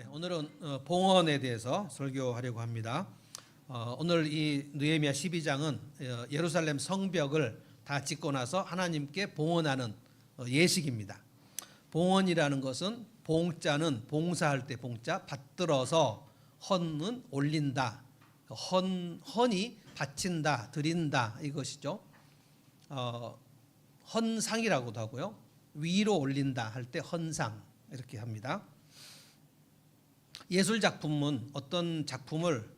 오늘은 봉헌에 대해서 설교하려고 합니다. 오늘 이 느헤미야 12장은 예루살렘 성벽을 다 짓고 나서 하나님께 봉헌하는 예식입니다. 봉헌이라는 것은 봉자는 봉사할 때 봉자, 받들어서 헌은 올린다. 헌이 바친다, 드린다 이것이죠. 헌상이라고도 하고요. 위로 올린다 할 때 헌상 이렇게 합니다. 예술 작품은 어떤 작품을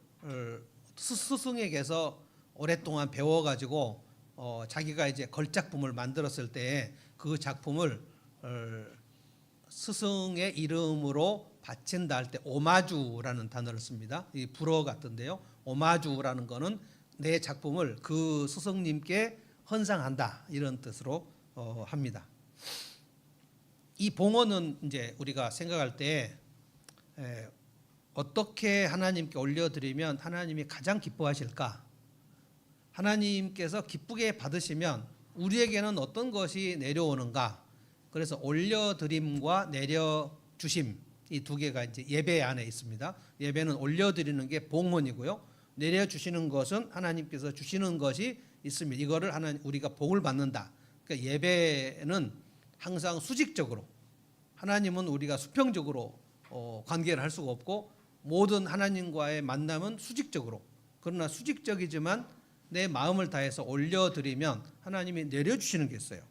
스승에게서 오랫동안 배워가지고 자기가 이제 걸작품을 만들었을 때 그 작품을 스승의 이름으로 바친다 할 때 오마주라는 단어를 씁니다. 이 불어 같은데요. 오마주라는 거는 내 작품을 그 스승님께 헌상한다 이런 뜻으로 합니다. 이 봉헌은 이제 우리가 생각할 때 어떻게 하나님께 올려드리면 하나님이 가장 기뻐하실까? 하나님께서 기쁘게 받으시면 우리에게는 어떤 것이 내려오는가? 그래서 올려드림과 내려주심 이 두 개가 이제 예배 안에 있습니다. 예배는 올려드리는 게 봉헌이고요. 내려주시는 것은 하나님께서 주시는 것이 있습니다. 이거를 우리가 복을 받는다. 그러니까 예배는 항상 수직적으로, 하나님은 우리가 수평적으로 관계를 할 수가 없고 모든 하나님과의 만남은 수직적으로, 그러나 수직적이지만 내 마음을 다해서 올려드리면 하나님이 내려주시는 게 있어요.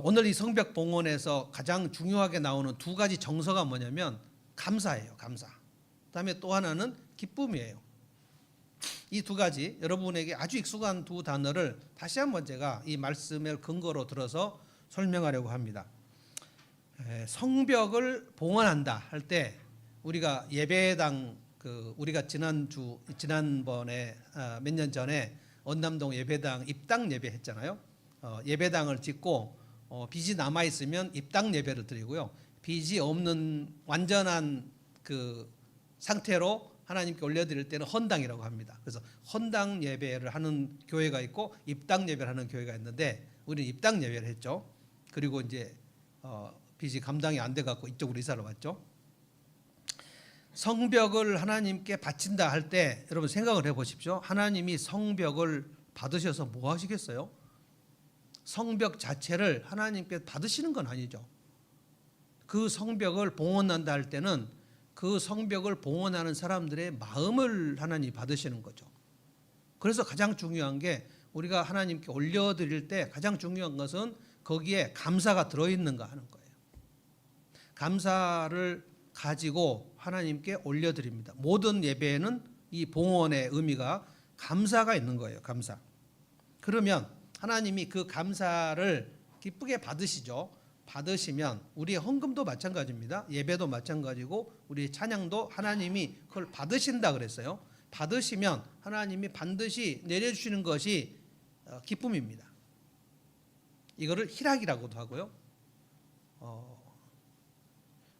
오늘 이 성벽 봉헌에서 가장 중요하게 나오는 두 가지 정서가 뭐냐면 감사예요. 감사. 그다음에 또 하나는 기쁨이에요. 이 두 가지 여러분에게 아주 익숙한 두 단어를 다시 한번 제가 이 말씀을 근거로 들어서 설명하려고 합니다. 성벽을 봉헌한다 할 때 우리가 예배당 우리가 지난번에 몇 년 전에 언남동 예배당 입당 예배 했잖아요. 예배당을 짓고 빚이 남아 있으면 입당 예배를 드리고요. 빚이 없는 완전한 그 상태로 하나님께 올려드릴 때는 헌당이라고 합니다. 그래서 헌당 예배를 하는 교회가 있고 입당 예배를 하는 교회가 있는데 우리는 입당 예배를 했죠. 그리고 이제 빚이 감당이 안 돼 갖고 이쪽으로 이사를 왔죠. 성벽을 하나님께 바친다 할 때 여러분 생각을 해 보십시오. 하나님이 성벽을 받으셔서 뭐 하시겠어요? 성벽 자체를 하나님께 받으시는 건 아니죠. 그 성벽을 봉헌한다 할 때는 그 성벽을 봉헌하는 사람들의 마음을 하나님이 받으시는 거죠. 그래서 가장 중요한 게 우리가 하나님께 올려드릴 때 가장 중요한 것은 거기에 감사가 들어있는가 하는 거예요. 감사를 가지고 하나님께 올려드립니다. 모든 예배에는 이 봉헌의 의미가 감사가 있는 거예요. 감사. 그러면 하나님이 그 감사를 기쁘게 받으시죠. 받으시면 우리의 헌금도 마찬가지입니다. 예배도 마찬가지고 우리의 찬양도 하나님이 그걸 받으신다 그랬어요. 받으시면 하나님이 반드시 내려주시는 것이 기쁨입니다. 이거를 희락이라고도 하고요.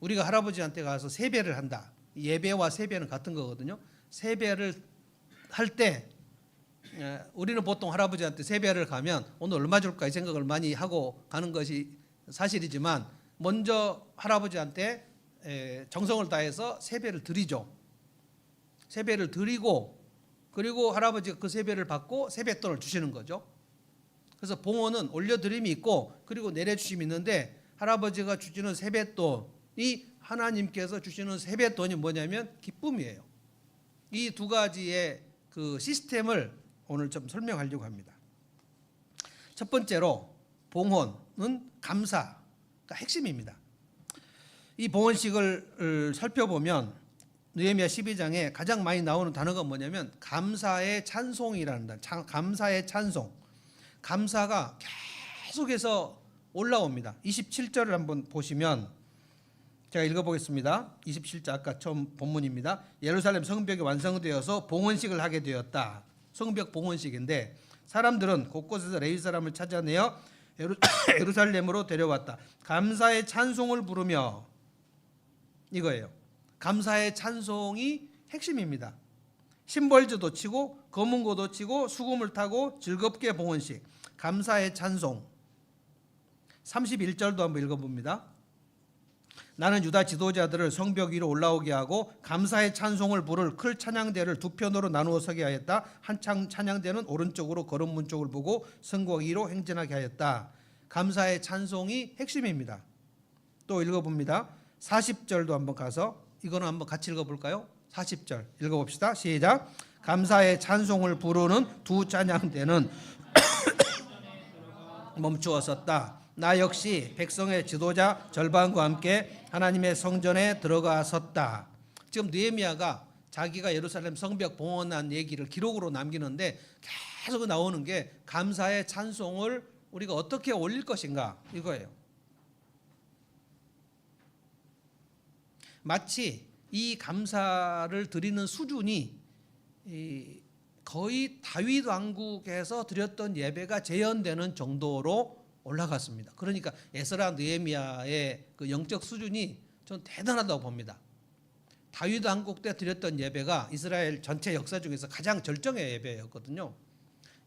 우리가 할아버지한테 가서 세배를 한다. 예배와 세배는 같은 거거든요. 세배를 할 때 우리는 보통 할아버지한테 세배를 가면 오늘 얼마 줄까 이 생각을 많이 하고 가는 것이 사실이지만 먼저 할아버지한테 정성을 다해서 세배를 드리죠. 세배를 드리고 그리고 할아버지가 그 세배를 받고 세뱃돈을 주시는 거죠. 그래서 봉헌은 올려드림이 있고 그리고 내려주심이 있는데 할아버지가 주시는 세뱃돈이 하나님께서 주시는 세뱃돈이 뭐냐면 기쁨이에요. 이 두 가지의 그 시스템을 오늘 좀 설명하려고 합니다. 첫 번째로 봉헌은 감사가 핵심입니다. 이 봉헌식을 살펴보면 느헤미야 12장에 가장 많이 나오는 단어가 뭐냐면 감사의 찬송이라는 단어. 감사의 찬송. 감사가 계속해서 올라옵니다. 27절을 한번 보시면 제가 읽어보겠습니다. 27절 아까 처음 본문입니다. 예루살렘 성벽이 완성되어서 봉헌식을 하게 되었다. 성벽 봉헌식인데 사람들은 곳곳에서 레위 사람을 찾아내어 예루살렘으로 데려왔다. 감사의 찬송을 부르며 이거예요. 감사의 찬송이 핵심입니다. 심벌주도 치고 검은고도 치고 수금을 타고 즐겁게 봉헌식. 감사의 찬송. 31절도 한번 읽어봅니다. 나는 유다 지도자들을 성벽 위로 올라오게 하고 감사의 찬송을 부를 클 찬양대를 두 편으로 나누어 서게 하였다. 한창 찬양대는 오른쪽으로 거름문 쪽을 보고 성곽 위로 행진하게 하였다. 감사의 찬송이 핵심입니다. 또 읽어봅니다. 40절도 한번 가서 이거는 한번 같이 읽어볼까요? 40절 읽어봅시다. 시작. 감사의 찬송을 부르는 두 찬양대는 멈추어 섰다. 나 역시 백성의 지도자 절반과 함께 하나님의 성전에 들어가 섰다. 지금 느헤미야가 자기가 예루살렘 성벽 봉헌한 얘기를 기록으로 남기는데 계속 나오는 게 감사의 찬송을 우리가 어떻게 올릴 것인가 이거예요. 마치 이 감사를 드리는 수준이 거의 다윗 왕국에서 드렸던 예배가 재현되는 정도로 올라갔습니다. 그러니까 에스라 느헤미야의 그 영적 수준이 전 대단하다고 봅니다. 다윗 왕국 때 드렸던 예배가 이스라엘 전체 역사 중에서 가장 절정의 예배였거든요.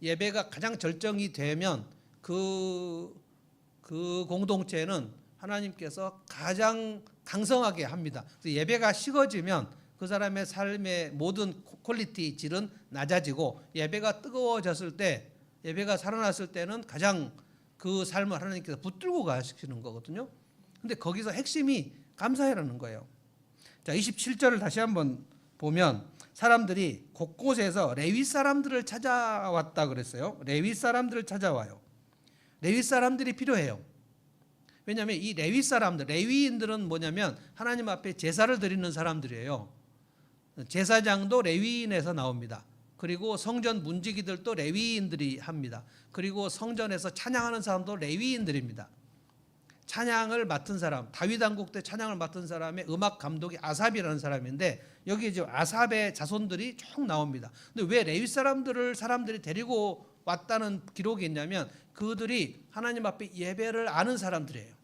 예배가 가장 절정이 되면 그 공동체는 하나님께서 가장 강성하게 합니다. 예배가 식어지면 그 사람의 삶의 모든 퀄리티 질은 낮아지고 예배가 뜨거워졌을 때, 예배가 살아났을 때는 가장 그 삶을 하나님께서 붙들고 가시는 거거든요. 근데 거기서 핵심이 감사해라는 거예요. 자, 27절을 다시 한번 보면 사람들이 곳곳에서 레위 사람들을 찾아왔다 그랬어요. 레위 사람들을 찾아와요. 레위 사람들이 필요해요. 왜냐하면 이 레위 사람들, 레위인들은 뭐냐면 하나님 앞에 제사를 드리는 사람들이에요. 제사장도 레위인에서 나옵니다. 그리고 성전 문지기들도 레위인들이 합니다. 그리고 성전에서 찬양하는 사람도 레위인들입니다. 찬양을 맡은 사람, 다윗 왕국 때 찬양을 맡은 사람의 음악 감독이 아삽이라는 사람인데 여기 지금 아삽의 자손들이 쭉 나옵니다. 근데 왜 레위 사람들이 데리고 왔다는 기록이 있냐면 그들이 하나님 앞에 예배를 아는 사람들이에요.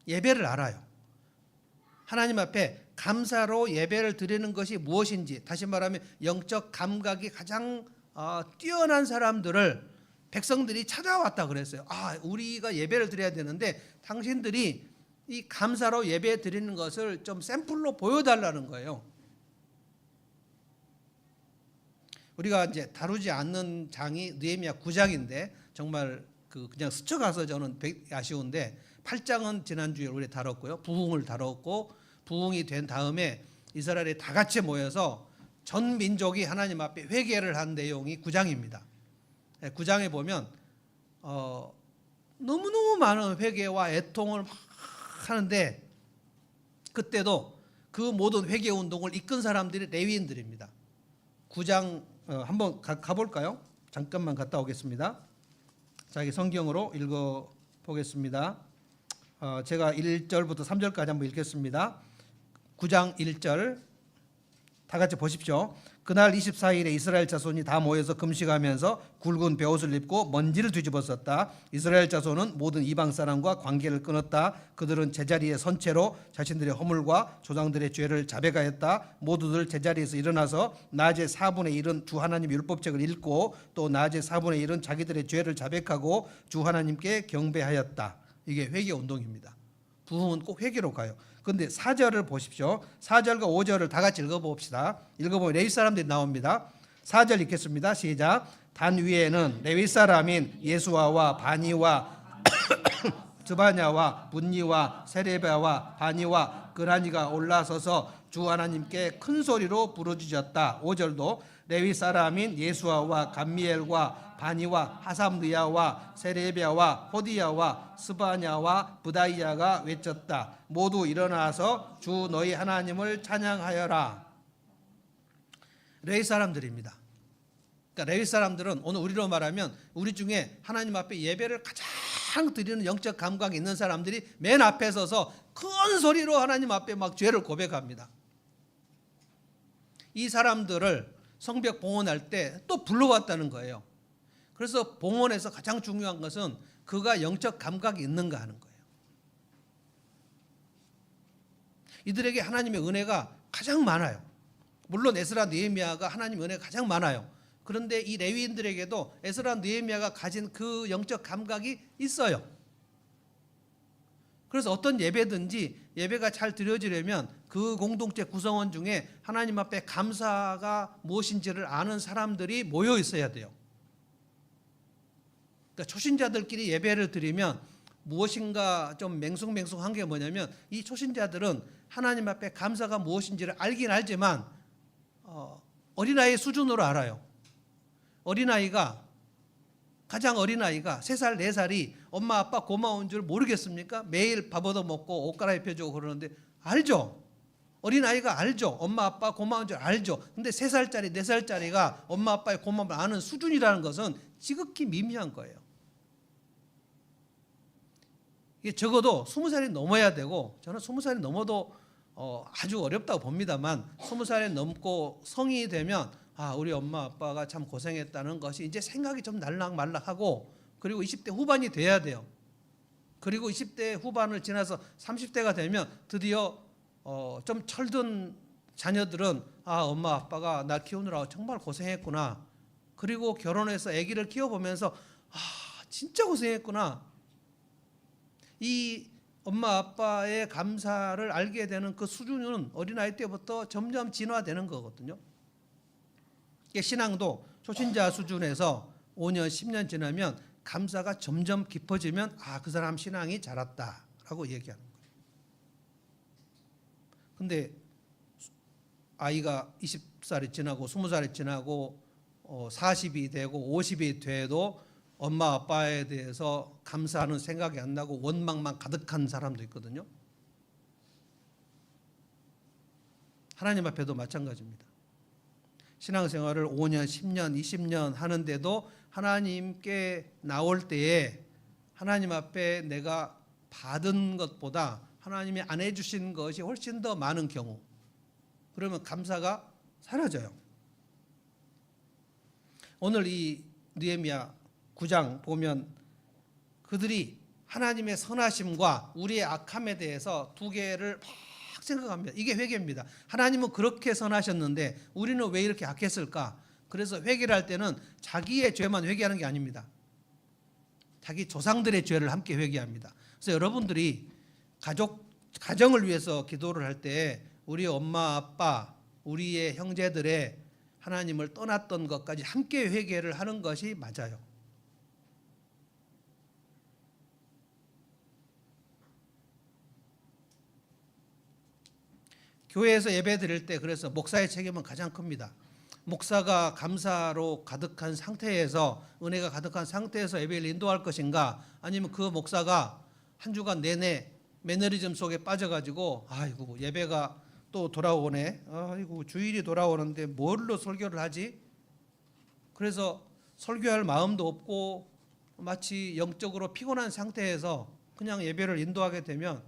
예배를 알아요. 하나님 앞에 감사로 예배를 드리는 것이 무엇인지, 다시 말하면 영적 감각이 가장 뛰어난 사람들을 백성들이 찾아왔다 그랬어요. 우리가 예배를 드려야 되는데 당신들이 이 감사로 예배 드리는 것을 좀 샘플로 보여달라는 거예요. 우리가 이제 다루지 않는 장이 느헤미야 9장인데 정말 그냥 스쳐가서 저는 아쉬운데 8장은 지난주에 우리 다뤘고요. 부흥을 다뤘고 부흥이 된 다음에 이스라엘이 다 같이 모여서 전 민족이 하나님 앞에 회개를 한 내용이 9장입니다. 9장에 보면 너무너무 많은 회개와 애통을 막 하는데 그때도 그 모든 회개 운동을 이끈 사람들이 레위인들입니다. 9장 한번 가볼까요? 잠깐만 갔다 오겠습니다. 자기 성경으로 읽어보겠습니다. 제가 1절부터 3절까지 한번 읽겠습니다. 9장 1절 다 같이 보십시오. 그날 24일에 이스라엘 자손이 다 모여서 금식하면서 굵은 베옷을 입고 먼지를 뒤집어 썼다. 이스라엘 자손은 모든 이방 사람과 관계를 끊었다. 그들은 제자리에 선 채로 자신들의 허물과 조상들의 죄를 자백하였다. 모두들 제자리에서 일어나서 낮에 4분의 1은 주 하나님 율법책을 읽고 또 낮에 4분의 1은 자기들의 죄를 자백하고 주 하나님께 경배하였다. 이게 회개 운동입니다. 부흥은 꼭 회개로 가요. 그런데 4절을 보십시오. 4절과 5절을 다 같이 읽어봅시다. 읽어보면 레위 사람들이 나옵니다. 4절 읽겠습니다. 시작. 단 위에는 레위 사람인 예수아와 바니와 스바냐와 분니와 세레비아와 바니와 그라니가 올라서서 주 하나님께 큰 소리로 부르짖었다. 5절도 레위 사람인 예수아와 감미엘과 바니와 하삼느야와 세레비아와 호디야와 스바냐와 부다이야가 외쳤다. 모두 일어나서 주 너희 하나님을 찬양하여라. 레위 사람들입니다. 그러니까 레위 사람들은 오늘 우리로 말하면 우리 중에 하나님 앞에 예배를 가장 드리는 영적 감각이 있는 사람들이 맨 앞에 서서 큰 소리로 하나님 앞에 막 죄를 고백합니다. 이 사람들을 성벽 봉헌할 때 또 불러왔다는 거예요. 그래서 봉헌에서 가장 중요한 것은 그가 영적 감각이 있는가 하는 거예요. 이들에게 하나님의 은혜가 가장 많아요. 물론 에스라 느헤미야가 하나님의 은혜가 가장 많아요. 그런데 이 레위인들에게도 에스라 느헤미야가 가진 그 영적 감각이 있어요. 그래서 어떤 예배든지 예배가 잘 드려지려면 그 공동체 구성원 중에 하나님 앞에 감사가 무엇인지를 아는 사람들이 모여 있어야 돼요. 그러니까 초신자들끼리 예배를 드리면 무엇인가 좀 맹숭맹숭한 게 뭐냐면, 이 초신자들은 하나님 앞에 감사가 무엇인지를 알긴 알지만 어린아이 수준으로 알아요. 가장 어린아이가 3살, 4살이 엄마 아빠 고마운 줄 모르겠습니까? 매일 밥 얻어먹고 옷 갈아입혀주고 그러는데 알죠? 어린아이가 알죠? 엄마 아빠 고마운 줄 알죠? 근데 3살짜리, 4살짜리가 엄마 아빠의 고마움을 아는 수준이라는 것은 지극히 미미한 거예요. 이게 적어도 20살이 넘어야 되고, 저는 20살이 넘어도 아주 어렵다고 봅니다만, 20살이 넘고 성인이 되면 우리 엄마 아빠가 참 고생했다는 것이 이제 생각이 좀 날락말락하고, 그리고 20대 후반이 돼야 돼요. 그리고 20대 후반을 지나서 30대가 되면 드디어 좀 철든 자녀들은 엄마 아빠가 나 키우느라고 정말 고생했구나. 그리고 결혼해서 아기를 키워보면서 진짜 고생했구나. 이 엄마 아빠의 감사를 알게 되는 그 수준은 어린아이 때부터 점점 진화되는 거거든요. 신앙도 초신자 수준에서 5년, 10년 지나면 감사가 점점 깊어지면 그 사람 신앙이 자랐다라고 얘기하는 거예요. 근데 아이가 20살이 지나고 20살이 지나고 40이 되고 50이 돼도 엄마 아빠에 대해서 감사하는 생각이 안 나고 원망만 가득한 사람도 있거든요. 하나님 앞에도 마찬가지입니다. 신앙생활을 5년, 10년, 20년 하는데도 하나님께 나올 때에 하나님 앞에 내가 받은 것보다 하나님이 안 해주신 것이 훨씬 더 많은 경우, 그러면 감사가 사라져요. 오늘 이 느헤미야 9장 보면 그들이 하나님의 선하심과 우리의 악함에 대해서 두 개를 막 생각합니다. 이게 회개입니다. 하나님은 그렇게 선하셨는데 우리는 왜 이렇게 악했을까? 그래서 회개를 할 때는 자기의 죄만 회개하는 게 아닙니다. 자기 조상들의 죄를 함께 회개합니다. 그래서 여러분들이 가정을 위해서 기도를 할 때 우리 엄마 아빠, 우리의 형제들의 하나님을 떠났던 것까지 함께 회개를 하는 것이 맞아요. 교회에서 예배 드릴 때 그래서 목사의 책임은 가장 큽니다. 목사가 감사로 가득한 상태에서, 은혜가 가득한 상태에서 예배를 인도할 것인가, 아니면 그 목사가 한 주간 내내 매너리즘 속에 빠져가지고 예배가 또 돌아오네, 주일이 돌아오는데 뭘로 설교를 하지? 그래서 설교할 마음도 없고 마치 영적으로 피곤한 상태에서 그냥 예배를 인도하게 되면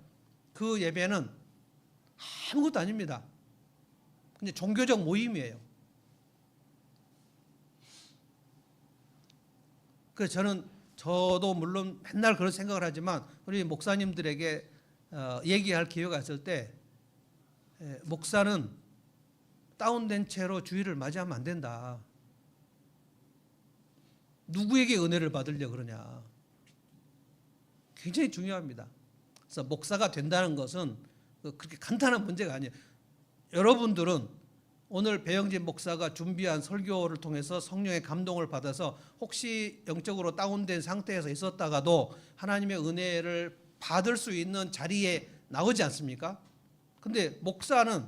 그 예배는 아무것도 아닙니다. 그냥 종교적 모임이에요. 그래서 저도 물론 맨날 그런 생각을 하지만 우리 목사님들에게 얘기할 기회가 있을 때, 목사는 다운된 채로 주일을 맞이하면 안 된다. 누구에게 은혜를 받으려고 그러냐. 굉장히 중요합니다. 그래서 목사가 된다는 것은 그렇게 간단한 문제가 아니에요. 여러분들은 오늘 배영진 목사가 준비한 설교를 통해서 성령의 감동을 받아서 혹시 영적으로 다운된 상태에서 있었다가도 하나님의 은혜를 받을 수 있는 자리에 나오지 않습니까? 근데 목사는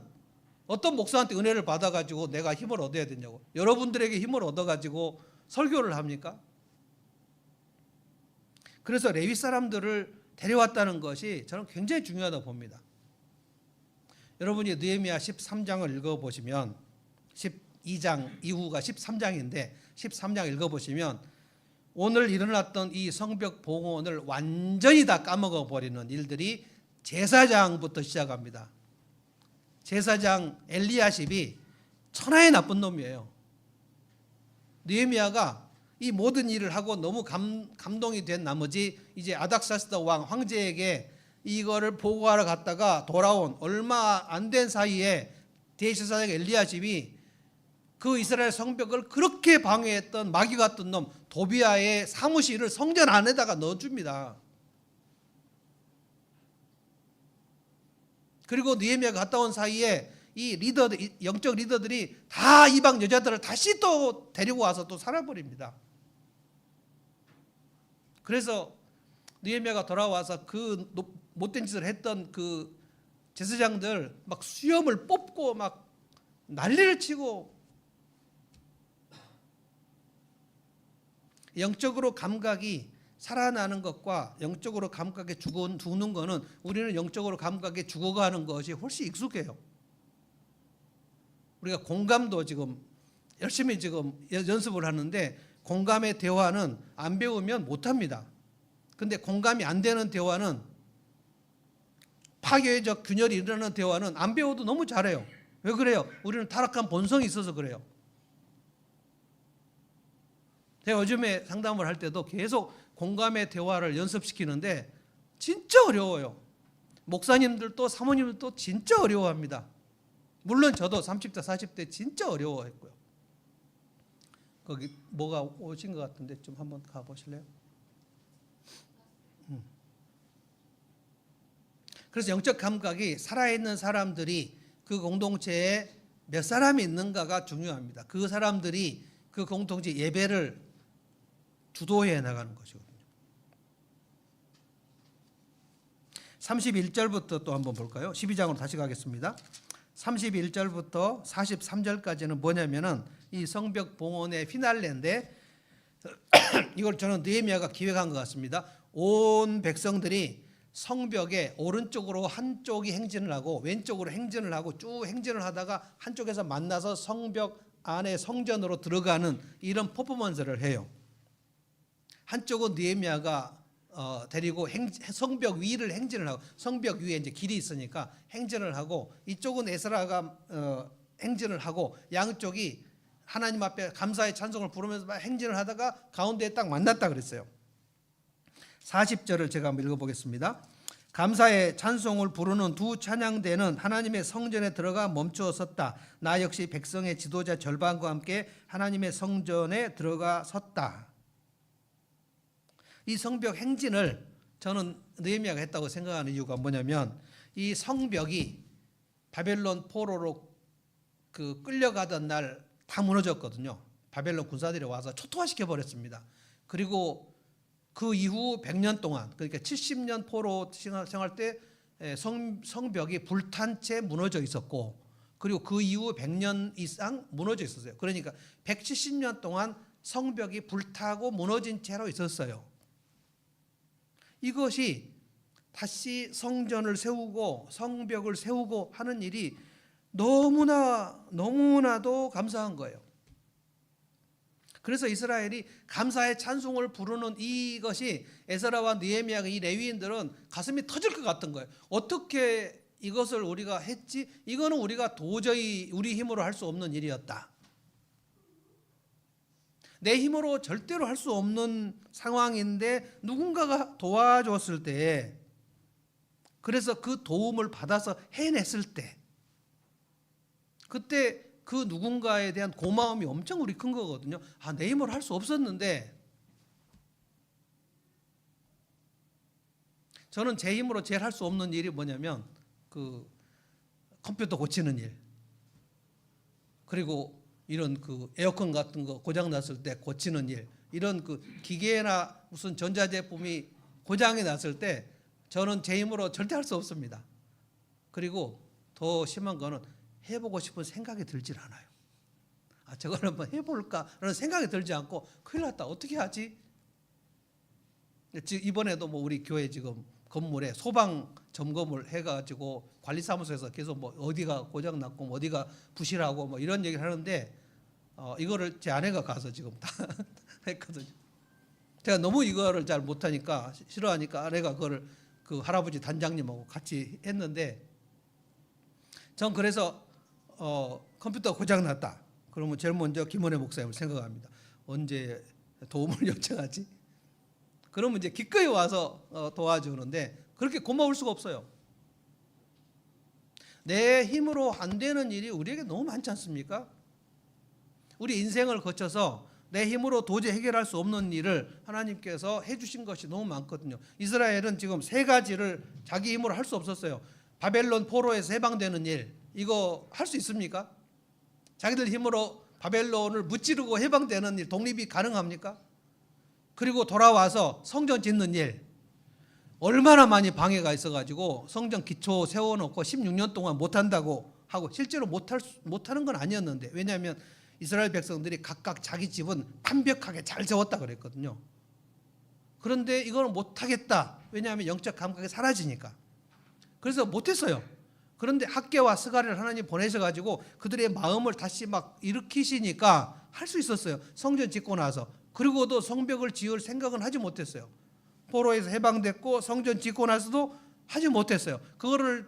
어떤 목사한테 은혜를 받아가지고 내가 힘을 얻어야 되냐고, 여러분들에게 힘을 얻어가지고 설교를 합니까? 그래서 레위 사람들을 데려왔다는 것이 저는 굉장히 중요하다고 봅니다. 여러분이 느헤미야 13장을 읽어보시면, 12장 이후가 13장인데 13장 읽어보시면 오늘 일어났던 이 성벽 봉헌을 완전히 다 까먹어버리는 일들이 제사장부터 시작합니다. 제사장 엘리야십이 천하의 나쁜 놈이에요. 느헤미야가 이 모든 일을 하고 너무 감동이 된 나머지 이제 아닥사스다 왕 황제에게 이거를 보고하러 갔다가 돌아온 얼마 안 된 사이에 대제사장 엘리야십이 그 이스라엘 성벽을 그렇게 방해했던 마귀 같은 놈 도비아의 사무실을 성전 안에다가 넣어줍니다. 그리고 느헤미야가 갔다 온 사이에 이 리더들, 영적 리더들이 다 이방 여자들을 다시 또 데리고 와서 또 살아버립니다. 그래서 느헤미야가 돌아와서 그 못된 짓을 했던 그 제사장들 막 수염을 뽑고 막 난리를 치고, 영적으로 감각이 살아나는 것과 영적으로 감각에 죽는 것은, 우리는 영적으로 감각에 죽어가는 것이 훨씬 익숙해요. 우리가 공감도 지금 열심히 지금 연습을 하는데, 공감의 대화는 안 배우면 못합니다. 근데 공감이 안 되는 대화는, 파괴적 균열이 일어나는 대화는 안 배워도 너무 잘해요. 왜 그래요? 우리는 타락한 본성이 있어서 그래요. 제가 요즘에 상담을 할 때도 계속 공감의 대화를 연습시키는데 진짜 어려워요. 목사님들도 사모님들도 진짜 어려워합니다. 물론 저도 30대 40대 진짜 어려워했고요. 거기 뭐가 오신 것 같은데 좀 한번 가보실래요? 그래서 영적 감각이 살아있는 사람들이 그 공동체에 몇 사람이 있는가가 중요합니다. 그 사람들이 그 공동체 예배를 주도해 나가는 것이거든요. 31절부터 또 한번 볼까요? 12장으로 다시 가겠습니다. 31절부터 43절까지는 뭐냐면은 이 성벽 봉헌의 피날레인데, 이걸 저는 느헤미야가 기획한 것 같습니다. 온 백성들이 성벽에 오른쪽으로 한쪽이 행진을 하고 왼쪽으로 행진을 하고 쭉 행진을 하다가 한쪽에서 만나서 성벽 안에 성전으로 들어가는 이런 퍼포먼스를 해요. 한쪽은 느헤미야가 데리고 성벽 위를 행진을 하고, 성벽 위에 이제 길이 있으니까 행진을 하고, 이쪽은 에스라가 행진을 하고, 양쪽이 하나님 앞에 감사의 찬송을 부르면서 막 행진을 하다가 가운데에 딱 만났다 그랬어요. 40절을 제가 한번 읽어보겠습니다. 감사의 찬송을 부르는 두 찬양대는 하나님의 성전에 들어가 멈추어 섰다. 나 역시 백성의 지도자 절반과 함께 하나님의 성전에 들어가 섰다. 이 성벽 행진을 저는 느헤미야가 했다고 생각하는 이유가 뭐냐면, 이 성벽이 바벨론 포로로 끌려가던 날 다 무너졌거든요. 바벨론 군사들이 와서 초토화시켜 버렸습니다. 그리고 그 이후 100년 동안, 그러니까 70년 포로 생활 때 성벽이 불탄 채 무너져 있었고, 그리고 그 이후 100년 이상 무너져 있었어요. 그러니까 170년 동안 성벽이 불타고 무너진 채로 있었어요. 이것이 다시 성전을 세우고 성벽을 세우고 하는 일이 너무나도 감사한 거예요. 그래서 이스라엘이 감사의 찬송을 부르는 이것이, 에스라와 느헤미야가, 이 레위인들은 가슴이 터질 것 같은 거예요. 어떻게 이것을 우리가 했지? 이거는 우리가 도저히 우리 힘으로 할 수 없는 일이었다. 내 힘으로 절대로 할 수 없는 상황인데 누군가가 도와줬을 때, 그래서 그 도움을 받아서 해냈을 때, 그때 그 누군가에 대한 고마움이 엄청 우리 큰 거거든요. 내 힘으로 할 수 없었는데, 저는 제 힘으로 제일 할 수 없는 일이 뭐냐면 그 컴퓨터 고치는 일, 그리고 이런 그 에어컨 같은 거 고장 났을 때 고치는 일, 이런 그 기계나 무슨 전자제품이 고장이 났을 때 저는 제 힘으로 절대 할 수 없습니다. 그리고 더 심한 거는 해보고 싶은 생각이 들질 않아요. 저걸 한번 해볼까라는 생각이 들지 않고, 큰일 났다, 어떻게 하지? 이번에도 뭐 우리 교회 지금 건물에 소방 점검을 해가지고 관리사무소에서 계속 뭐 어디가 고장 났고 뭐 어디가 부실하고 뭐 이런 얘기를 하는데, 이거를 제 아내가 가서 지금 다 했거든요. 제가 너무 이거를 잘 못하니까, 싫어하니까 아내가 그거를 그 할아버지 단장님하고 같이 했는데, 전 그래서 컴퓨터 고장 났다 그러면 제일 먼저 김원혜 목사님을 생각합니다. 언제 도움을 요청하지? 그러면 이제 기꺼이 와서 도와주는데, 그렇게 고마울 수가 없어요. 내 힘으로 안 되는 일이 우리에게 너무 많지 않습니까? 우리 인생을 거쳐서 내 힘으로 도저히 해결할 수 없는 일을 하나님께서 해주신 것이 너무 많거든요. 이스라엘은 지금 세 가지를 자기 힘으로 할 수 없었어요. 바벨론 포로에서 해방되는 일, 이거 할 수 있습니까? 자기들 힘으로 바벨론을 무찌르고 해방되는 일, 독립이 가능합니까? 그리고 돌아와서 성전 짓는 일, 얼마나 많이 방해가 있어가지고 성전 기초 세워놓고 16년 동안 못한다고 하고, 실제로 못하는 건 아니었는데, 왜냐하면 이스라엘 백성들이 각각 자기 집은 완벽하게 잘 세웠다 그랬거든요. 그런데 이거는 못하겠다. 왜냐하면 영적 감각이 사라지니까. 그래서 못했어요. 그런데 학개와 스가랴를 하나님 보내셔가지고 그들의 마음을 다시 막 일으키시니까 할 수 있었어요. 성전 짓고 나서. 그리고도 성벽을 지을 생각은 하지 못했어요. 포로에서 해방됐고 성전 짓고 나서도 하지 못했어요. 그거를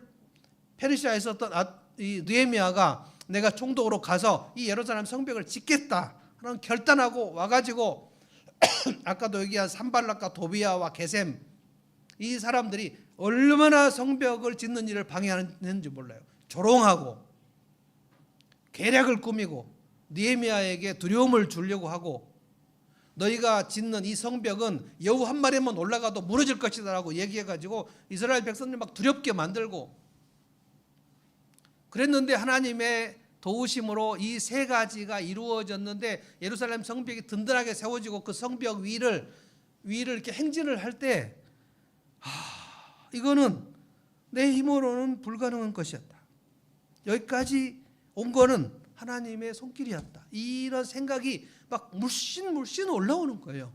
페르시아에 있었던 이 느헤미야가 내가 총독으로 가서 이 예루살렘 성벽을 짓겠다 하는 결단하고 와가지고 아까도 얘기한 산발락과 도비야와 게셈, 이 사람들이 얼마나 성벽을 짓는 일을 방해하는지 몰라요. 조롱하고 계략을 꾸미고 느헤미야에게 두려움을 주려고 하고, 너희가 짓는 이 성벽은 여우 한 마리만 올라가도 무너질 것이다 라고 얘기해가지고 이스라엘 백성들 막 두렵게 만들고 그랬는데, 하나님의 도우심으로 이 세 가지가 이루어졌는데 예루살렘 성벽이 든든하게 세워지고 그 성벽 위를 이렇게 행진을 할 때, 이거는 내 힘으로는 불가능한 것이었다. 여기까지 온 거는 하나님의 손길이었다. 이런 생각이 막 물씬 올라오는 거예요.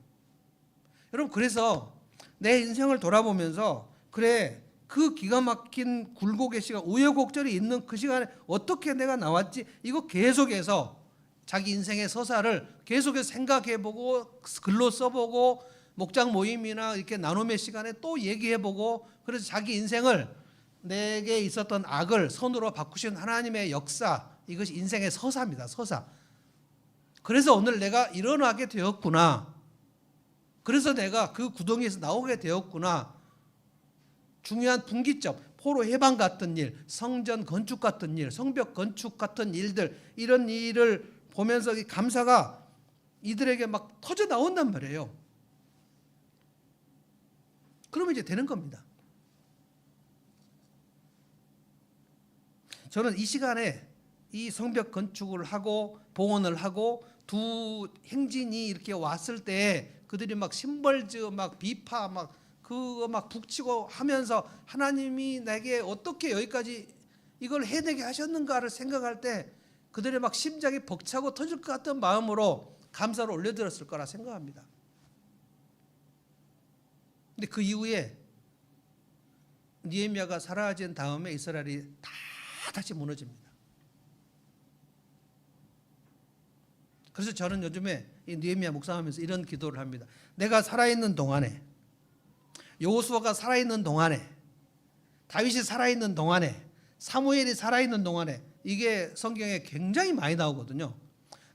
여러분, 그래서 내 인생을 돌아보면서, 그래, 그 기가 막힌 굴곡의 시간, 우여곡절이 있는 그 시간에 어떻게 내가 나왔지? 이거 계속해서 자기 인생의 서사를 계속해서 생각해보고 글로 써보고 목장 모임이나 이렇게 나눔의 시간에 또 얘기해보고, 그래서 자기 인생을, 내게 있었던 악을 선으로 바꾸신 하나님의 역사, 이것이 인생의 서사입니다. 서사. 그래서 오늘 내가 일어나게 되었구나. 그래서 내가 그 구덩이에서 나오게 되었구나. 중요한 분기점, 포로 해방 같은 일, 성전 건축 같은 일, 성벽 건축 같은 일들, 이런 일을 보면서 이 감사가 이들에게 막 터져 나온단 말이에요. 그러면 이제 되는 겁니다. 저는 이 시간에 이 성벽 건축을 하고 봉헌을 하고 두 행진이 이렇게 왔을 때 그들이 막 심벌즈 막 비파 막 그거 막 북치고 하면서 하나님이 내게 어떻게 여기까지 이걸 해내게 하셨는가를 생각할 때 그들의 막 심장이 벅차고 터질 것 같은 마음으로 감사를 올려드렸을 거라 생각합니다. 근데 그 이후에 느헤미야가 사라진 다음에 이스라엘이 다 다시 무너집니다. 그래서 저는 요즘에 이 느헤미야 묵상하면서 이런 기도를 합니다. 내가 살아있는 동안에, 여호수아가 살아있는 동안에, 다윗이 살아있는 동안에, 사무엘이 살아있는 동안에, 이게 성경에 굉장히 많이 나오거든요.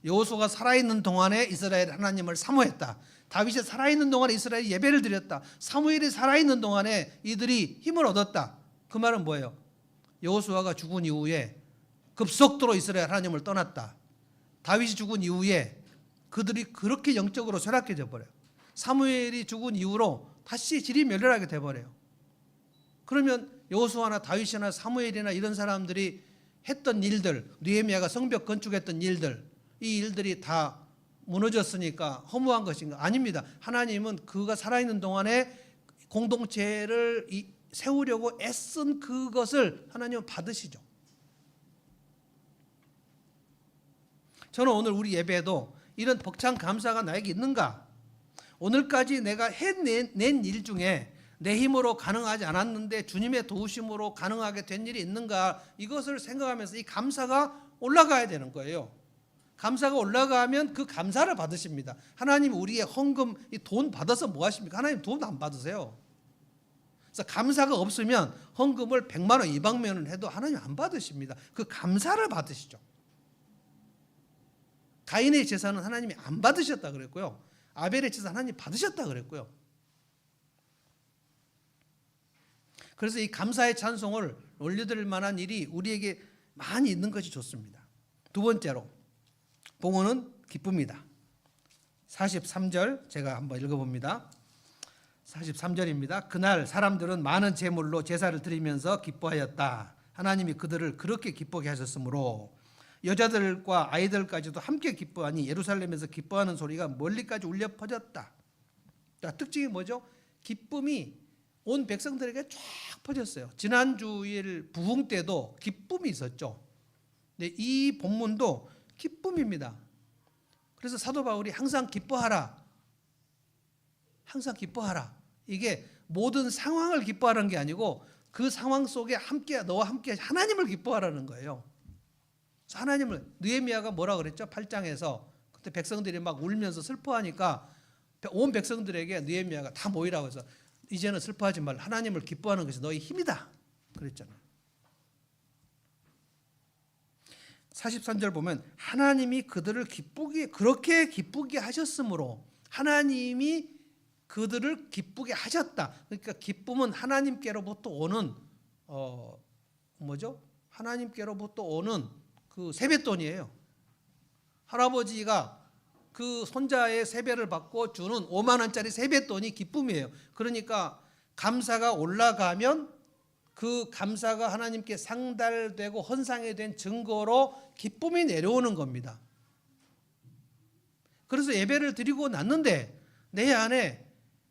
여호수아가 살아있는 동안에 이스라엘 하나님을 사모했다. 다윗이 살아있는 동안에 이스라엘 예배를 드렸다. 사무엘이 살아있는 동안에 이들이 힘을 얻었다. 그 말은 뭐예요? 여호수아가 죽은 이후에 급속도로 이스라엘 하나님을 떠났다. 다윗이 죽은 이후에 그들이 그렇게 영적으로 쇠락해져 버려요. 사무엘이 죽은 이후로 다시 질이 멸렬하게 돼버려요. 그러면 여호수아나 다윗이나 사무엘이나 이런 사람들이 했던 일들, 느헤미야가 성벽 건축했던 일들, 이 일들이 다 무너졌으니까 허무한 것인가? 아닙니다. 하나님은 그가 살아있는 동안에 공동체를 세우려고 애쓴 그것을 하나님은 받으시죠. 저는 오늘 우리 예배에도 이런 벅찬 감사가 나에게 있는가? 오늘까지 내가 해낸 일 중에 내 힘으로 가능하지 않았는데 주님의 도우심으로 가능하게 된 일이 있는가? 이것을 생각하면서 이 감사가 올라가야 되는 거예요. 감사가 올라가면 그 감사를 받으십니다. 하나님 우리의 헌금, 이 돈 받아서 뭐 하십니까? 하나님 돈 안 받으세요. 그래서 감사가 없으면 헌금을 100만 원, 200만 원 해도 하나님 안 받으십니다. 그 감사를 받으시죠. 가인의 제사는 하나님이 안 받으셨다 그랬고요. 아벨의 제사 하나님 받으셨다 그랬고요. 그래서 이 감사의 찬송을 올려드릴 만한 일이 우리에게 많이 있는 것이 좋습니다. 두 번째로 봉헌은 기쁨이다. 43절 제가 한번 읽어봅니다. 43절입니다. 그날 사람들은 많은 제물로 제사를 드리면서 기뻐하였다. 하나님이 그들을 그렇게 기쁘게 하셨으므로 여자들과 아이들까지도 함께 기뻐하니 예루살렘에서 기뻐하는 소리가 멀리까지 울려 퍼졌다. 자, 특징이 뭐죠? 기쁨이 온 백성들에게 쫙 퍼졌어요. 지난주일 부흥 때도 기쁨이 있었죠. 근데 이 본문도 기쁨입니다. 그래서 사도 바울이 항상 기뻐하라. 항상 기뻐하라. 이게 모든 상황을 기뻐하라는 게 아니고 그 상황 속에 함께 너와 함께 하나님을 기뻐하라는 거예요. 그래서 하나님을 느헤미야가 뭐라 그랬죠? 8장에서 그때 백성들이 막 울면서 슬퍼하니까 온 백성들에게 느헤미야가 다 모이라고 해서 이제는 슬퍼하지 말라. 하나님을 기뻐하는 것이 너희 힘이다. 그랬잖아요. 43절 보면 하나님이 그들을 그렇게 기쁘게 하셨으므로 하나님이 그들을 기쁘게 하셨다. 그러니까 기쁨은 하나님께로부터 오는 뭐죠? 하나님께로부터 오는 그 세뱃돈이에요. 할아버지가 그 손자의 세배를 받고 주는 5만 원짜리 세뱃돈이 기쁨이에요. 그러니까 감사가 올라가면 그 감사가 하나님께 상달되고 헌상이 된 증거로 기쁨이 내려오는 겁니다. 그래서 예배를 드리고 났는데 내 안에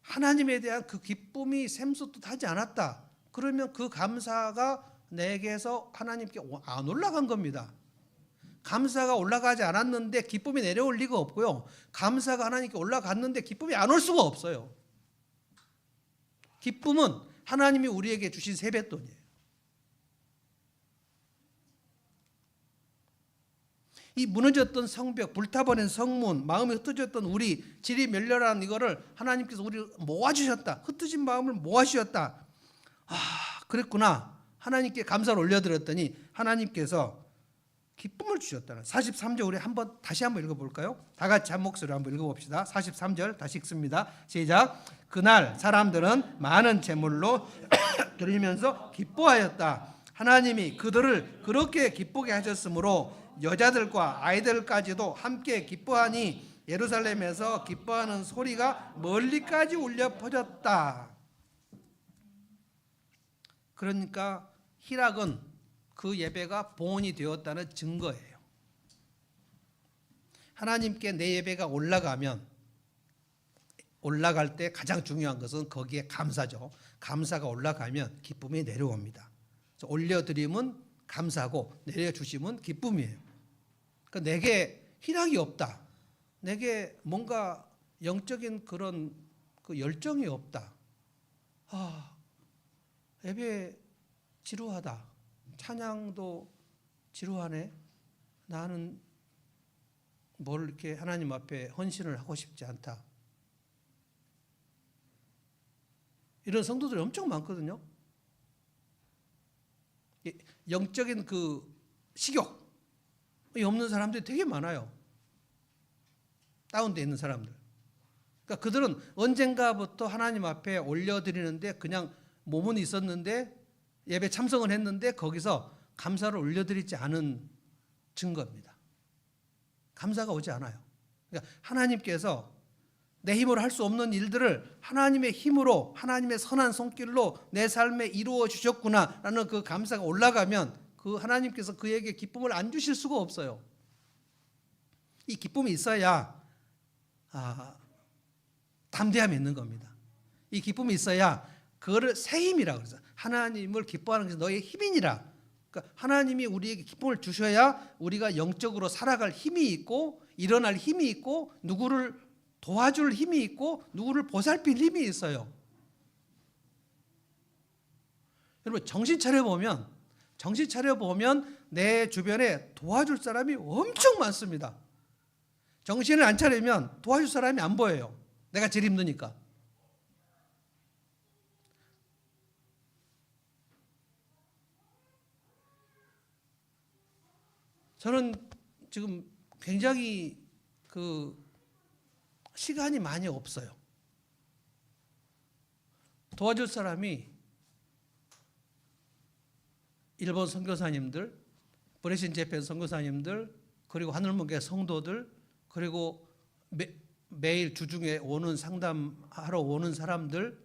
하나님에 대한 그 기쁨이 샘솟듯하지 않았다. 그러면 그 감사가 내게서 하나님께 안 올라간 겁니다. 감사가 올라가지 않았는데 기쁨이 내려올 리가 없고요. 감사가 하나님께 올라갔는데 기쁨이 안 올 수가 없어요. 기쁨은 하나님이 우리에게 주신 세뱃돈이에요. 이 무너졌던 성벽, 불타버린 성문, 마음이 흩어졌던 우리 질이 멸렬한 이거를 하나님께서 우리를 모아주셨다. 흩어진 마음을 모아주셨다. 그랬구나. 하나님께 감사를 올려드렸더니 하나님께서 기쁨을 주셨다는 43절 우리 다시 한번 읽어볼까요? 다 같이 한 목소리로 한번 읽어봅시다. 43절 다시 읽습니다. 시작. 그날 사람들은 많은 제물로 드리면서 기뻐하였다. 하나님이 그들을 그렇게 기쁘게 하셨으므로 여자들과 아이들까지도 함께 기뻐하니 예루살렘에서 기뻐하는 소리가 멀리까지 울려 퍼졌다. 그러니까 희락은 그 예배가 봉헌이 되었다는 증거예요. 하나님께 내 예배가 올라갈 때 가장 중요한 것은 거기에 감사죠. 감사가 올라가면 기쁨이 내려옵니다. 올려드림은 감사고 내려주심은 기쁨이에요. 그러니까 내게 희락이 없다. 내게 뭔가 영적인 그런 그 열정이 없다. 예배 지루하다. 찬양도 지루하네. 나는 뭘 이렇게 하나님 앞에 헌신을 하고 싶지 않다. 이런 성도들이 엄청 많거든요. 영적인 그 식욕이 없는 사람들이 되게 많아요. 다운되어 있는 사람들. 그러니까 그들은 언젠가부터 하나님 앞에 올려드리는데 그냥 몸은 있었는데 예배 참석을 했는데 거기서 감사를 올려드리지 않은 증거입니다. 감사가 오지 않아요. 그러니까 하나님께서 내 힘으로 할 수 없는 일들을 하나님의 힘으로 하나님의 선한 손길로 내 삶에 이루어 주셨구나라는 그 감사가 올라가면 그 하나님께서 그에게 기쁨을 안 주실 수가 없어요. 이 기쁨이 있어야 담대함이 있는 겁니다. 이 기쁨이 있어야 그거를 새 힘이라고 그러죠. 하나님을 기뻐하는 것이 너의 힘이니라. 그러니까 하나님이 우리에게 기쁨을 주셔야 우리가 영적으로 살아갈 힘이 있고 일어날 힘이 있고 누구를 도와줄 힘이 있고 누구를 보살필 힘이 있어요. 여러분 정신 차려보면 내 주변에 도와줄 사람이 엄청 많습니다. 정신을 안 차리면 도와줄 사람이 안 보여요. 내가 제일 힘드니까. 저는 지금 굉장히 시간이 많이 없어요. 도와줄 사람이 일본 선교사님들, 브레신 재팬 선교사님들, 그리고 하늘문교회 성도들, 그리고 매일 주중에 상담하러 오는 사람들,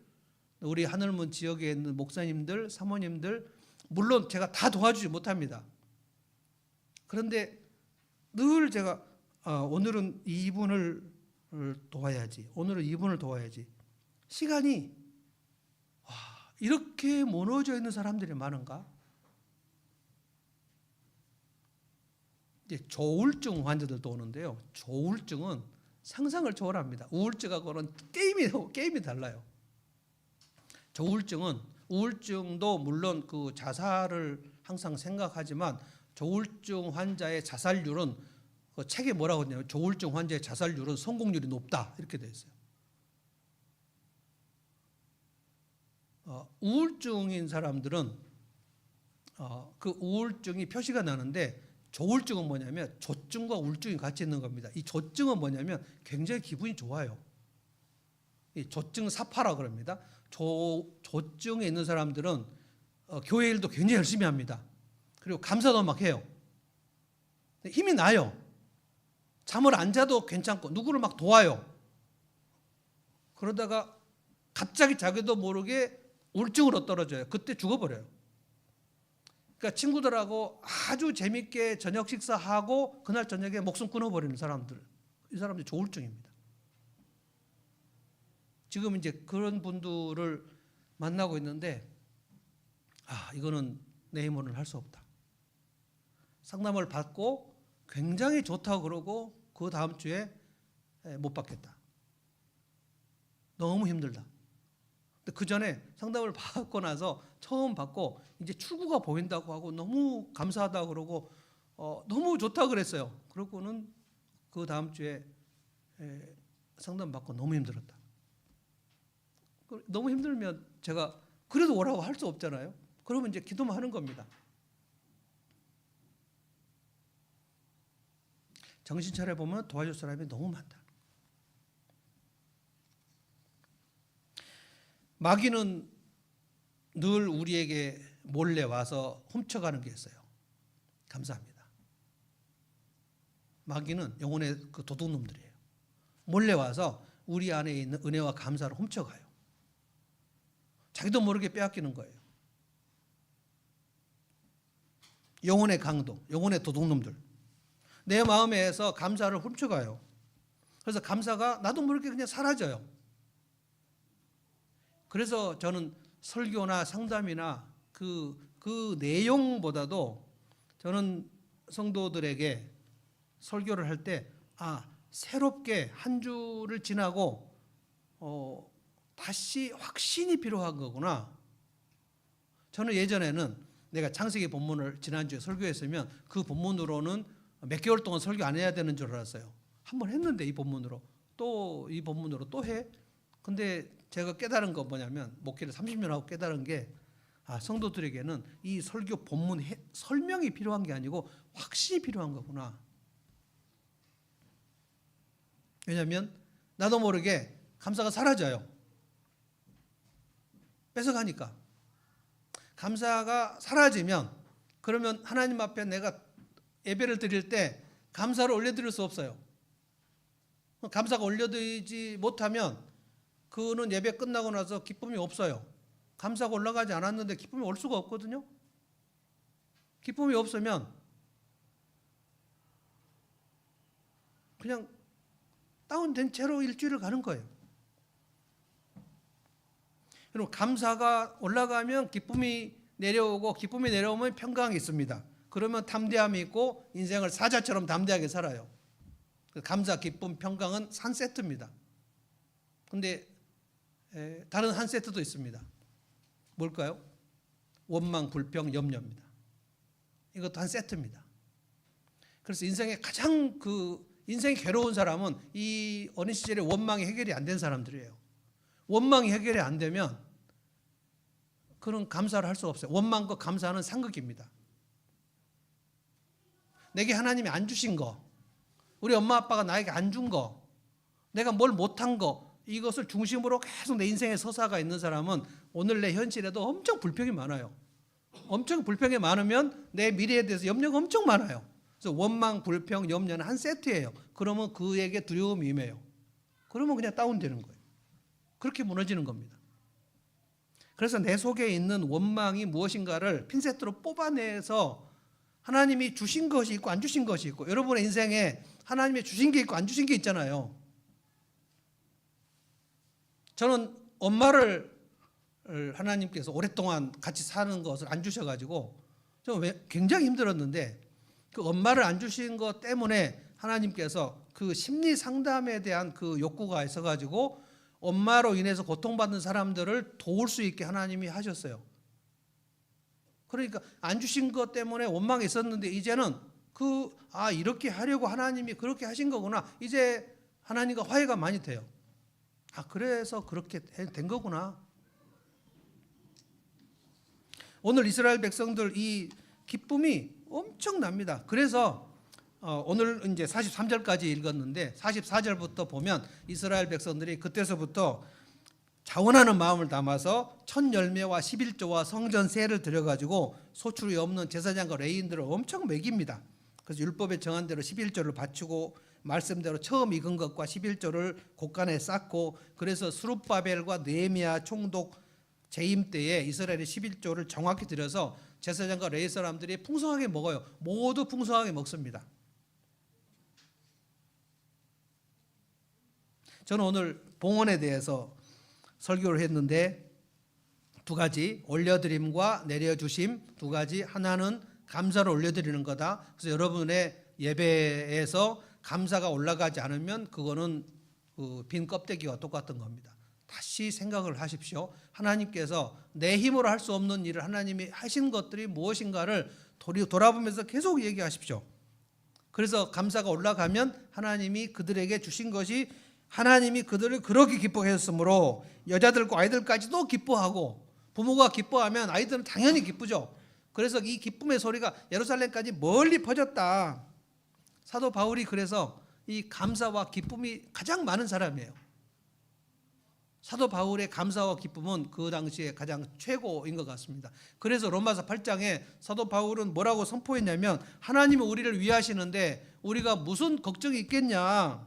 우리 하늘문 지역에 있는 목사님들, 사모님들 물론 제가 다 도와주지 못합니다. 그런데 늘 제가 오늘은 이분을 도와야지. 오늘은 이분을 도와야지. 시간이 이렇게 무너져 있는 사람들이 많은가? 이제 조울증 환자들도 오는데요. 조울증은 상상을 초월합니다. 우울증하고는 게임이 달라요. 조울증은 우울증도 물론 그 자살을 항상 생각하지만 조울증 환자의 자살률은 그 책에 뭐라고 했냐면 조울증 환자의 자살률은 성공률이 높다 이렇게 되어 있어요. 우울증인 사람들은 그 우울증이 표시가 나는데 조울증은 뭐냐면 조증과 우울증이 같이 있는 겁니다. 이 조증은 뭐냐면 굉장히 기분이 좋아요. 이 조증 사파라 그럽니다. 조증에 있는 사람들은 교회 일도 굉장히 열심히 합니다. 그리고 감사도 막 해요. 힘이 나요. 잠을 안 자도 괜찮고 누구를 막 도와요. 그러다가 갑자기 자기도 모르게 우울증으로 떨어져요. 그때 죽어버려요. 그러니까 친구들하고 아주 재밌게 저녁 식사하고 그날 저녁에 목숨 끊어버리는 사람들, 이 사람들이 조울증입니다. 지금 이제 그런 분들을 만나고 있는데 이거는 내 힘으로는 할 수 없다. 상담을 받고 굉장히 좋다고 그러고 그 다음 주에 못 받겠다. 너무 힘들다. 그 전에 상담을 받고 나서 처음 받고 이제 출구가 보인다고 하고 너무 감사하다고 그러고 너무 좋다고 그랬어요. 그러고는 그 다음 주에 상담 받고 너무 힘들었다. 너무 힘들면 제가 그래도 오라고 할 수 없잖아요. 그러면 이제 기도만 하는 겁니다. 정신 차려보면 도와줄 사람이 너무 많다. 마귀는 늘 우리에게 몰래 와서 훔쳐가는 게 있어요. 감사합니다. 마귀는 영혼의 그 도둑놈들이에요. 몰래 와서 우리 안에 있는 은혜와 감사를 훔쳐가요. 자기도 모르게 빼앗기는 거예요. 영혼의 강도, 영혼의 도둑놈들. 내 마음에서 감사를 훔쳐가요. 그래서 감사가 나도 모르게 그냥 사라져요. 그래서 저는 설교나 상담이나 그 내용보다도 저는 성도들에게 설교를 할 때 새롭게 한 주를 지나고 다시 확신이 필요한 거구나. 저는 예전에는 내가 창세기 본문을 지난주에 설교했으면 그 본문으로는 몇 개월 동안 설교 안 해야 되는 줄 알았어요. 한번 했는데 이 본문으로 또 이 본문으로 또 해. 근데 제가 깨달은 건 뭐냐면 목회를 30년 하고 깨달은 게 성도들에게는 이 설교 본문 설명이 필요한 게 아니고 확신이 필요한 거구나. 왜냐하면 나도 모르게 감사가 사라져요. 뺏어가니까. 감사가 사라지면 그러면 하나님 앞에 내가 예배를 드릴 때 감사를 올려드릴 수 없어요. 감사가 올려드리지 못하면 그는 예배 끝나고 나서 기쁨이 없어요. 감사가 올라가지 않았는데 기쁨이 올 수가 없거든요. 기쁨이 없으면 그냥 다운된 채로 일주일을 가는 거예요. 그리고 감사가 올라가면 기쁨이 내려오고 기쁨이 내려오면 평강이 있습니다. 그러면 담대함이 있고 인생을 사자처럼 담대하게 살아요. 감사, 기쁨, 평강은 한 세트입니다. 근데 다른 한 세트도 있습니다. 뭘까요? 원망, 불평, 염려입니다. 이것도 한 세트입니다. 그래서 인생에 가장 인생이 괴로운 사람은 이 어린 시절에 원망이 해결이 안 된 사람들이에요. 원망이 해결이 안 되면 그런 감사를 할 수가 없어요. 원망과 감사는 상극입니다. 내게 하나님이 안 주신 거, 우리 엄마 아빠가 나에게 안 준 거, 내가 뭘 못한 거, 이것을 중심으로 계속 내 인생에 서사가 있는 사람은 오늘 내 현실에도 엄청 불평이 많아요. 엄청 불평이 많으면 내 미래에 대해서 염려가 엄청 많아요. 그래서 원망, 불평, 염려는 한 세트예요. 그러면 그에게 두려움이 임해요. 그러면 그냥 다운되는 거예요. 그렇게 무너지는 겁니다. 그래서 내 속에 있는 원망이 무엇인가를 핀셋으로 뽑아내서 하나님이 주신 것이 있고 안 주신 것이 있고, 여러분의 인생에 하나님이 주신 게 있고 안 주신 게 있잖아요. 저는 엄마를 하나님께서 오랫동안 같이 사는 것을 안 주셔가지고 저 굉장히 힘들었는데, 그 엄마를 안 주신 것 때문에 하나님께서 그 심리 상담에 대한 그 욕구가 있어가지고 엄마로 인해서 고통받는 사람들을 도울 수 있게 하나님이 하셨어요. 그러니까 안 주신 것 때문에 원망이 있었는데 이제는 이렇게 하려고 하나님이 그렇게 하신 거구나. 이제 하나님과 화해가 많이 돼요. 그래서 그렇게 된 거구나. 오늘 이스라엘 백성들 이 기쁨이 엄청납니다. 그래서 오늘 이제 43절까지 읽었는데 44절부터 보면 이스라엘 백성들이 그때서부터 자원하는 마음을 담아서 첫 열매와 11조와 성전 세를 드려가지고 소출이 없는 제사장과 레위인들을 엄청 먹입니다. 그래서 율법에 정한 대로 11조를 바치고 말씀대로 처음 익은 것과 11조를 곳간에 쌓고, 그래서 스룹바벨과 느헤미야 총독 재임 때에 이스라엘의 11조를 정확히 드려서 제사장과 레위 사람들이 풍성하게 먹어요. 모두 풍성하게 먹습니다. 저는 오늘 봉헌에 대해서 설교를 했는데 두 가지, 올려드림과 내려주심 두 가지. 하나는 감사를 올려드리는 거다. 그래서 여러분의 예배에서 감사가 올라가지 않으면 그거는 빈 껍데기와 똑같은 겁니다. 다시 생각을 하십시오. 하나님께서 내 힘으로 할 수 없는 일을 하나님이 하신 것들이 무엇인가를 돌아보면서 계속 얘기하십시오. 그래서 감사가 올라가면 하나님이 그들에게 주신 것이, 하나님이 그들을 그렇게 기쁘게 했으므로 여자들과 아이들까지도 기뻐하고, 부모가 기뻐하면 아이들은 당연히 기쁘죠. 그래서 이 기쁨의 소리가 예루살렘까지 멀리 퍼졌다. 사도 바울이 그래서 이 감사와 기쁨이 가장 많은 사람이에요. 사도 바울의 감사와 기쁨은 그 당시에 가장 최고인 것 같습니다. 그래서 로마서 8장에 사도 바울은 뭐라고 선포했냐면, 하나님은 우리를 위하시는데 우리가 무슨 걱정이 있겠냐,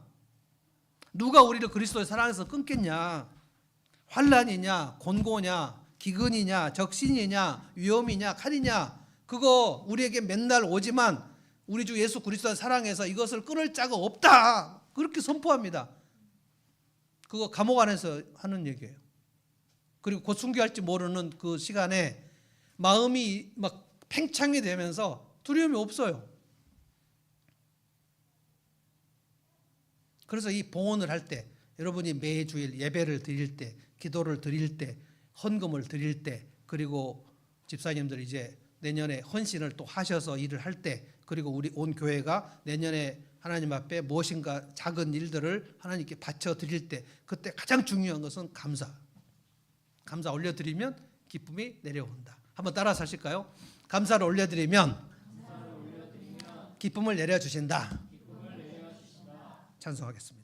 누가 우리를 그리스도의 사랑에서 끊겠냐, 환난이냐 곤고냐 기근이냐 적신이냐 위험이냐 칼이냐, 그거 우리에게 맨날 오지만 우리 주 예수 그리스도의 사랑에서 이것을 끊을 자가 없다. 그렇게 선포합니다. 그거 감옥 안에서 하는 얘기예요. 그리고 곧 순교할지 모르는 그 시간에 마음이 막 팽창이 되면서 두려움이 없어요. 그래서 이 봉헌을 할 때, 여러분이 매주일 예배를 드릴 때, 기도를 드릴 때, 헌금을 드릴 때, 그리고 집사님들 이제 내년에 헌신을 또 하셔서 일을 할 때, 그리고 우리 온 교회가 내년에 하나님 앞에 무엇인가 작은 일들을 하나님께 바쳐 드릴 때, 그때 가장 중요한 것은 감사 올려드리면 기쁨이 내려온다. 한번 따라서 하실까요? 감사를 올려드리면 기쁨을 내려주신다. 찬송하겠습니다.